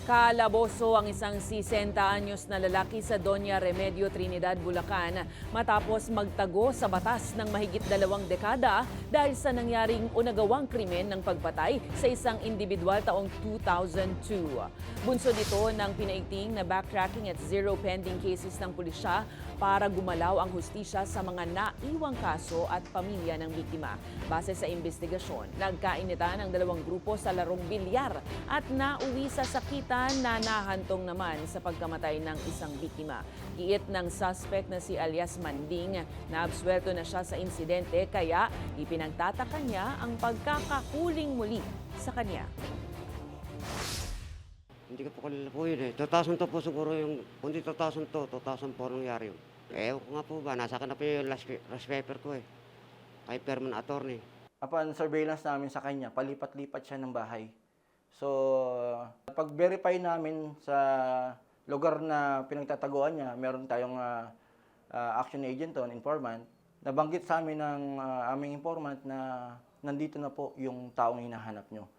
Kalaboso ang isang 60 anyos na lalaki sa Doña Remedio, Trinidad, Bulacan matapos magtago sa batas ng mahigit 2 dekada dahil sa nangyaring unagawang krimen ng pagpatay sa isang individual taong 2002. Bunso dito ng pinaigting na backtracking at zero pending cases ng pulisya para gumalaw ang hustisya sa mga naiwang kaso at pamilya ng biktima. Base sa investigasyon, nagkainitan ang dalawang grupo sa larong bilyar at nauwi sa sakitan na nahantong naman sa pagkamatay ng isang biktima. Giit ng suspect na si alias Manding na absuelto na siya sa insidente kaya ipinagtataka niya ang pagkakahuling muli sa kanya. Hindi ko po kalala po yun eh. 2002 po siguro yung, kung di 2002, 2004 nangyari yun. Eh, ko nga po ba, nasa akin na po yung last paper ko eh. Kay Perman Attorney. Upon surveillance namin sa kanya, palipat-lipat siya ng bahay. So, pag-verify namin sa lugar na pinagtataguan niya, meron tayong action agent doon, informant. Nabanggit sa amin ng aming informant na nandito na po yung taong hinahanap nyo.